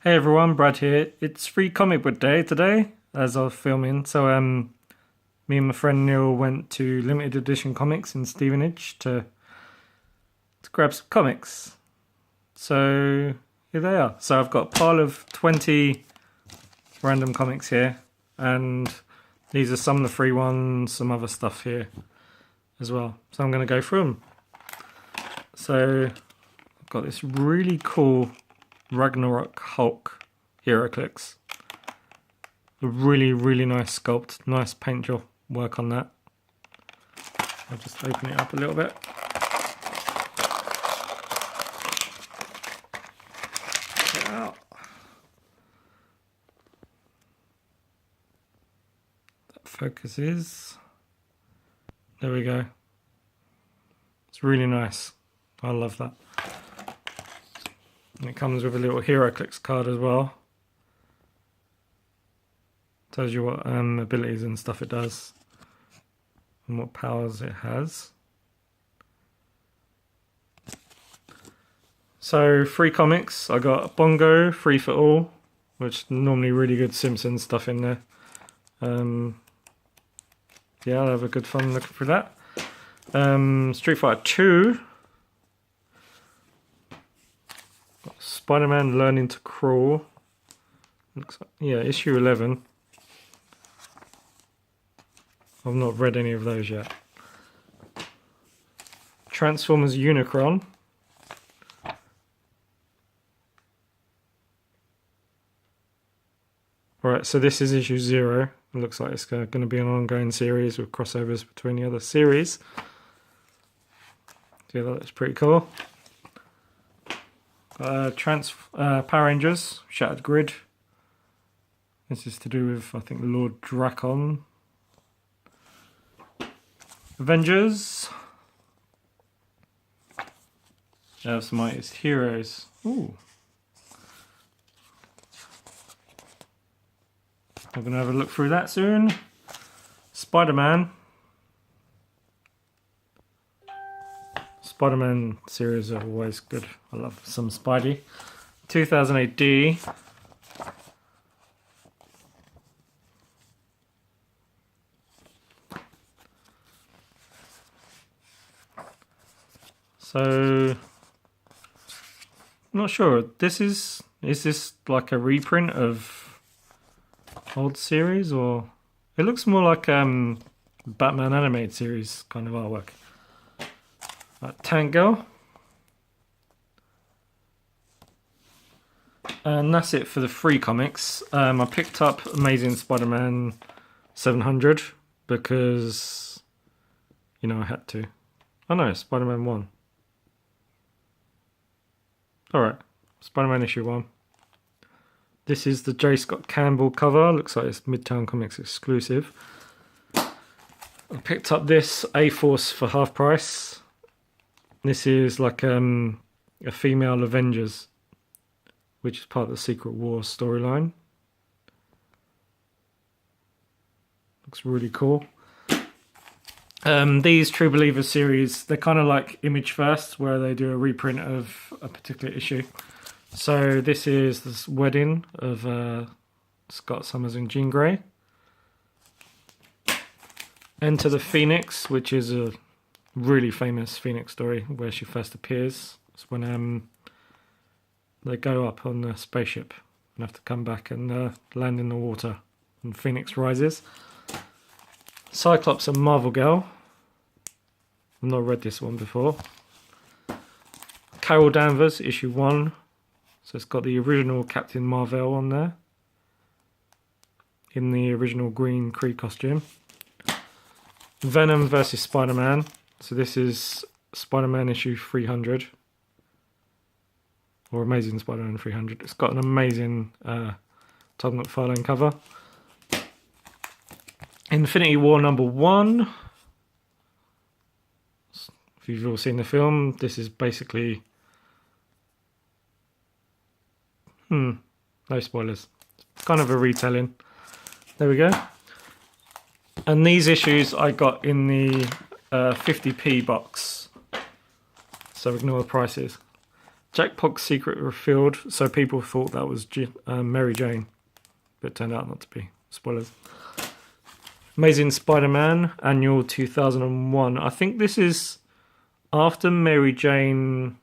Hey everyone, Brad here. It's Free Comic Book Day today, as I was filming. So, me and my friend Neil went to Limited Edition Comics in Stevenage to grab some comics. So here they are. So I've got a pile of 20 random comics here, and these are some of the free ones, some other stuff here as well. So I'm going to go through them. So I've got this really cool Ragnarok Hulk HeroClix. A really nice sculpt, nice paint job work on that. I'll just open it up a little bit. Get it out. That focuses. There we go. It's really nice. I love that. And it comes with a little HeroClix card as well. Tells you what abilities and stuff it does and what powers it has. So free comics, I got Bongo, Free for All, which normally really good Simpsons stuff in there. Yeah, I'll have a good fun looking through that. Street Fighter 2. Spider-Man Learning to Crawl. Looks like, yeah, issue 11. I've not read any of those yet. Transformers Unicron. Alright, so this is issue 0. It looks like it's going to be an ongoing series with crossovers between the other series. Yeah, that looks pretty cool. Power Rangers, Shattered Grid. This is to do with, I think, Lord Drakon. Avengers. Earth's Mightiest Heroes. Ooh. I'm going to have a look through that soon. Spider-Man. Spider-Man series are always good. I love some Spidey. 2008 D. So, not sure. Is this like a reprint of old series, or it looks more like Batman animated series kind of artwork. Tank Girl. And that's it for the free comics. I picked up Amazing Spider-Man 700 because, you know, I had to. Oh no, Spider-Man 1. Alright, Spider-Man issue 1. This is the J. Scott Campbell cover. Looks like it's Midtown Comics exclusive. I picked up this A-Force for half price. This is like a female Avengers, which is part of the Secret Wars storyline. Looks really cool. These True Believers series, they're kind of like Image First, where they do a reprint of a particular issue. So this is this wedding of Scott Summers and Jean Grey. Enter the Phoenix, which is a really famous Phoenix story where she first appears. It's when they go up on the spaceship and have to come back and land in the water, and Phoenix rises. Cyclops and Marvel Girl. I've not read this one before. Carol Danvers, issue 1. So it's got the original Captain Marvel on there, in the original green Kree costume. Venom versus Spider-Man. So this is Spider-Man issue 300. Or Amazing Spider-Man 300. It's got an amazing Todd McFarlane cover. Infinity War #1. If you've all seen the film, this is basically... no spoilers. It's kind of a retelling. There we go. And these issues I got in the 50p box. So ignore the prices. Jackpot's secret revealed, so people thought that was Mary Jane, but it turned out not to be. Spoilers. Amazing Spider-Man Annual 2001. I think this is after Mary Jane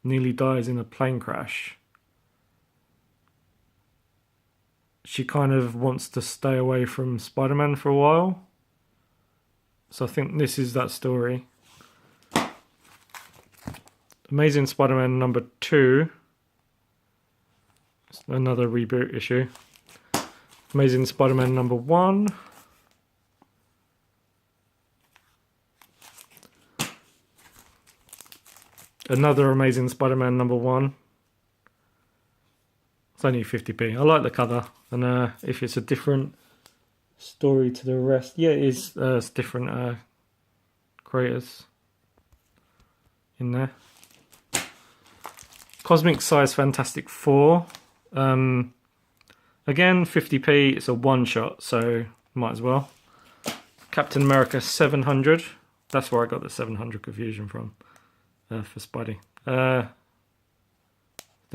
nearly dies in a plane crash. She kind of wants to stay away from Spider-Man for a while. So I think this is that story. Amazing Spider-Man number 2. It's another reboot issue. Amazing Spider-Man number 1. Another Amazing Spider-Man number 1. It's only 50p. I like the cover. And if it's a different story to the rest. Yeah, it is. It's different creators in there. Cosmic Size Fantastic Four. Again, 50p. It's a one-shot, so might as well. Captain America 700. That's where I got the 700 confusion from for Spidey. There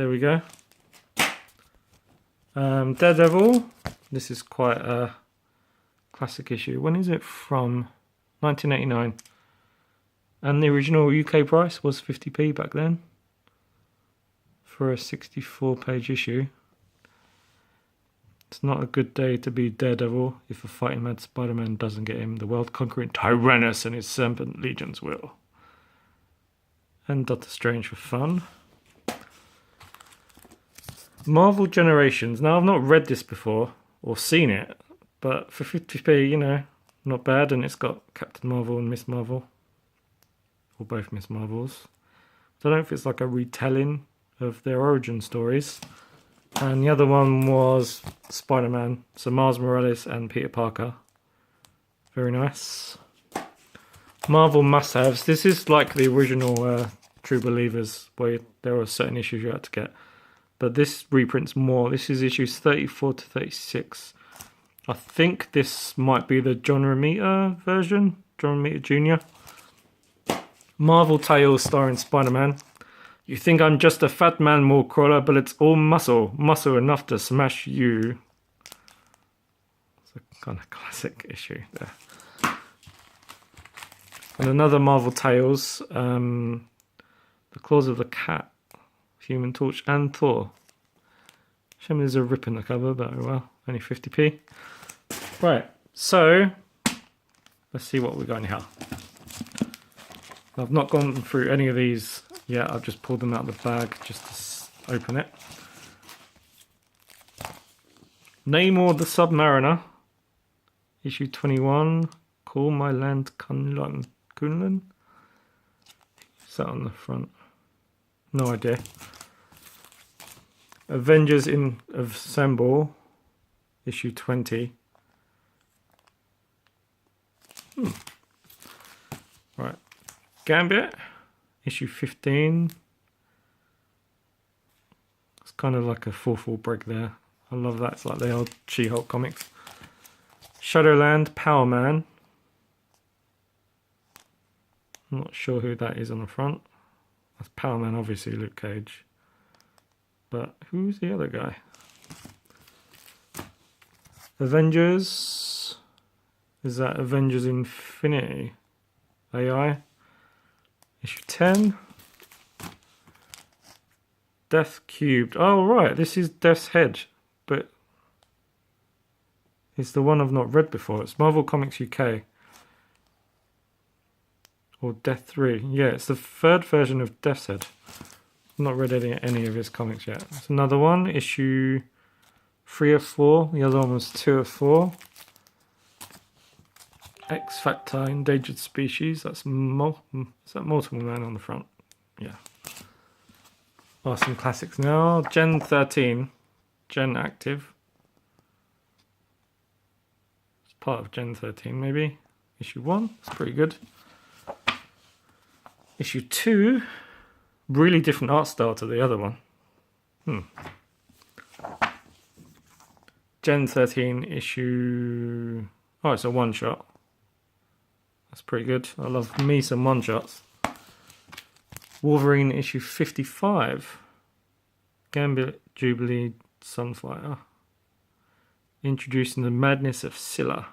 we go. Daredevil. This is quite a classic issue. When is it from? 1989. And the original UK price was 50p back then for a 64-page issue. It's not a good day to be Daredevil if a fighting mad Spider-Man doesn't get him. The world-conquering Tyrannus and his serpent legions will. And Doctor Strange for fun. Marvel Generations. Now, I've not read this before or seen it, but for 50p, you know, not bad. And it's got Captain Marvel and Miss Marvel. Or both Miss Marvels. So I don't know if it's like a retelling of their origin stories. And the other one was Spider-Man. So Miles Morales and Peter Parker. Very nice. Marvel must-haves. This is like the original True Believers, where there were certain issues you had to get. But this reprints more. This is issues 34 to 36. I think this might be the John Romita version. John Romita Jr. Marvel Tales starring Spider-Man. You think I'm just a fat man wall crawler, but it's all muscle. Muscle enough to smash you. It's a kind of classic issue there. And another Marvel Tales. The Claws of the Cat. Human Torch and Thor. Shame there's a rip in the cover, but oh well. Only 50p. Right, so let's see what we got in here. I've not gone through any of these yet. I've just pulled them out of the bag just to open it. Namor the Submariner, issue 21. Call My Land Kunlun. Kunlun? Is that on the front? No idea. Avengers in Assemble, issue 20. Right. Gambit, issue 15. It's kind of like a 4-4 break there. I love that. It's like the old She-Hulk comics. Shadowland, Power Man. I'm not sure who that is on the front. That's Power Man, obviously, Luke Cage. But who's the other guy? Avengers. Is that Avengers Infinity? AI. Issue 10. Death Cubed. Oh, right. This is Death's Head. But it's the one I've not read before. It's Marvel Comics UK. Or Death 3. Yeah, it's the third version of Death's Head. I've not read any of his comics yet. It's another one. Issue 3 of 4. The other one was 2 of 4. X Factor Endangered Species. Is that Multiple Man on the front? Yeah. Oh, some classics now. Gen 13. Gen Active. It's part of Gen 13 maybe. Issue 1. It's pretty good. Issue 2. Really different art style to the other one. Gen 13 issue... Oh, it's a one-shot. That's pretty good. I love me some one-shots. Wolverine issue 55. Gambit, Jubilee, Sunfire. Introducing the madness of Scylla.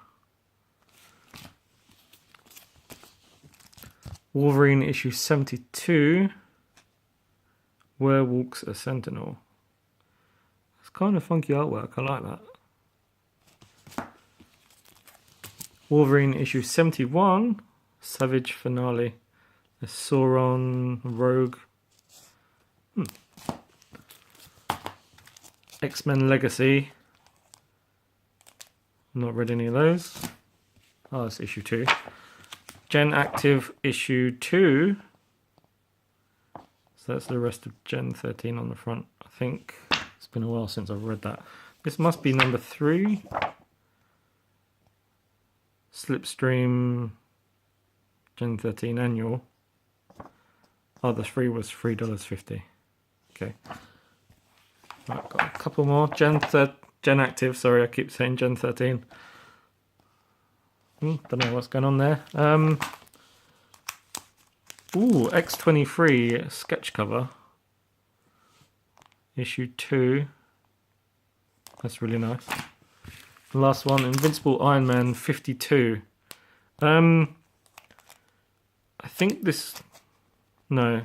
Wolverine issue 72. Where Walks a Sentinel. It's kind of funky artwork, I like that. Wolverine issue 71. Savage Finale. The Sauron Rogue. X-Men Legacy. Not read any of those. Oh, it's issue 2. Gen Active issue 2. So that's the rest of Gen 13 on the front. I think it's been a while since I've read that. This must be number 3. Slipstream Gen 13 annual. Oh, the 3 was $3.50. Okay. Right, got a couple more. Gen Active, sorry, I keep saying Gen 13. Don't know what's going on there. Ooh, X-23 sketch cover. Issue 2. That's really nice. The last one, Invincible Iron Man 52. I think this... No.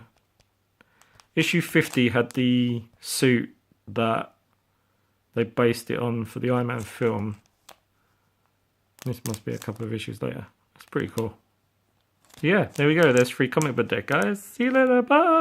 Issue 50 had the suit that they based it on for the Iron Man film. This must be a couple of issues later. That's pretty cool. So yeah, there we go. There's Free Comic Book Day, guys. See you later. Bye.